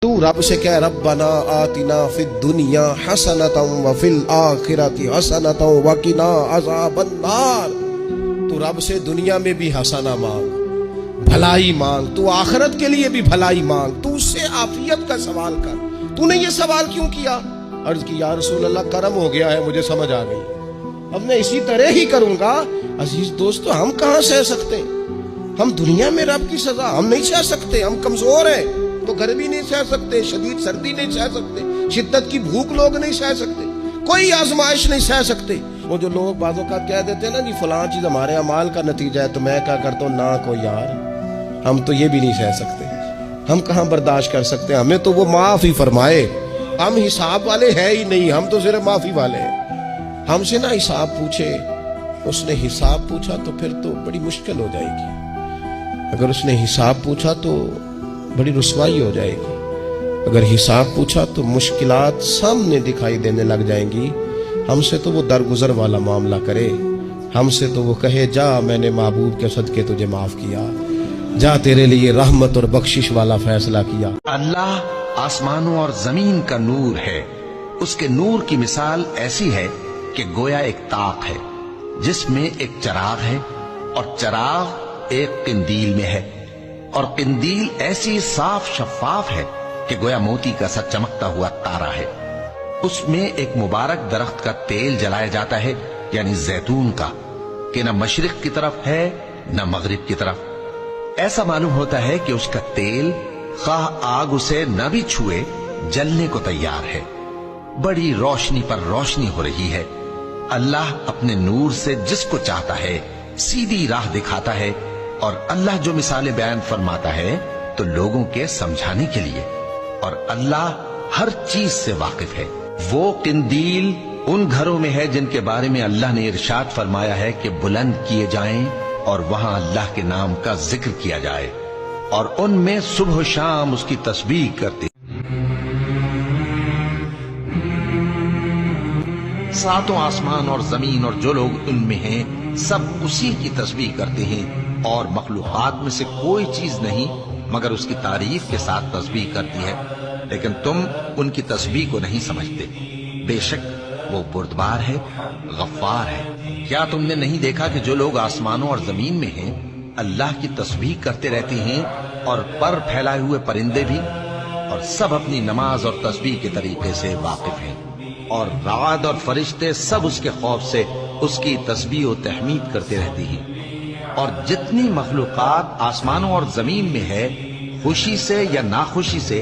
تو رب سے کہہ ربنا آتنا فی الدنیا حسنۃ وفی الآخرۃ حسنۃ وقنا عذاب النار۔ تو رب سے دنیا میں بھی حسنہ مانگ، بھلائی مانگ، تو آخرت کے لیے بھی بھلائی مانگ، تو اس سے عافیت کا سوال کر۔ تو نے یہ سوال کیوں کیا؟ عرض کی یا رسول اللہ کرم ہو گیا ہے، مجھے سمجھ آ گئی، اب میں اسی طرح ہی کروں گا۔ عزیز دوستو، ہم کہاں سہ سکتے ہیں؟ ہم دنیا میں رب کی سزا ہم نہیں سہ سکتے، ہم کمزور ہیں تو گرمی نہیں سہ سکتے، شدید سردی نہیں سہ سکتے، شدت کی بھوک لوگ نہیں سہ سکتے، کوئی آزمائش نہیں سہ سکتے۔ وہ جو لوگ بعض اوقات کہہ دیتے ہیں نا جی فلاں چیز ہمارے اعمال کا نتیجہ ہے، تو میں کیا کرتا ہوں، نہ کو یار ہم تو یہ بھی نہیں سہ سکتے، ہم کہاں برداشت کر سکتے ہیں، ہمیں تو وہ معاف ہی فرمائے۔ ہم حساب والے ہیں ہی نہیں، ہم تو صرف معافی والے ہیں۔ ہم سے نہ حساب پوچھے، اس نے حساب پوچھا تو پھر تو بڑی مشکل ہو جائے گی، اگر اس نے حساب پوچھا تو بڑی رسوائی ہو جائے گی، اگر حساب پوچھا تو مشکلات سامنے دکھائی دینے لگ جائیں گی۔ ہم سے تو وہ درگزر والا معاملہ کرے، ہم سے تو وہ کہے جا میں نے محبوب کے صدقے تجھے معاف کیا، جا تیرے لیے رحمت اور بخشش والا فیصلہ کیا۔ اللہ آسمانوں اور زمین کا نور ہے، اس کے نور کی مثال ایسی ہے کہ گویا ایک طاق ہے جس میں ایک چراغ ہے، اور چراغ ایک قندیل میں ہے، اور قندیل ایسی صاف شفاف ہے کہ گویا موتی کا سا چمکتا ہوا تارا ہے۔ اس میں ایک مبارک درخت کا تیل جلایا جاتا ہے، یعنی زیتون کا، کہ نہ مشرق کی طرف ہے نہ مغرب کی طرف۔ ایسا معلوم ہوتا ہے کہ اس کا تیل خواہ آگ اسے نہ بھی چھوئے جلنے کو تیار ہے۔ بڑی روشنی پر روشنی ہو رہی ہے۔ اللہ اپنے نور سے جس کو چاہتا ہے سیدھی راہ دکھاتا ہے، اور اللہ جو مثالیں بیان فرماتا ہے تو لوگوں کے سمجھانے کے لیے، اور اللہ ہر چیز سے واقف ہے۔ وہ قندیل ان گھروں میں ہے جن کے بارے میں اللہ نے ارشاد فرمایا ہے کہ بلند کیے جائیں اور وہاں اللہ کے نام کا ذکر کیا جائے، اور ان میں صبح و شام اس کی تسبیح کرتے۔ ساتوں آسمان اور زمین اور جو لوگ ان میں ہیں سب اسی کی تسبیح کرتے ہیں، اور مخلوقات میں سے کوئی چیز نہیں مگر اس کی تعریف کے ساتھ تسبیح کرتی ہے، لیکن تم ان کی تسبیح کو نہیں سمجھتے۔ بے شک وہ بردبار ہے، غفار ہے۔ کیا تم نے نہیں دیکھا کہ جو لوگ آسمانوں اور زمین میں ہیں اللہ کی تسبیح کرتے رہتے ہیں، اور پر پھیلائے ہوئے پرندے بھی، اور سب اپنی نماز اور تسبیح کے طریقے سے واقف ہیں، اور رعد اور فرشتے سب اس کے خوف سے اس کی تسبیح و تحمید کرتے رہتے ہیں۔ اور جتنی مخلوقات آسمانوں اور زمین میں ہے، خوشی سے یا ناخوشی سے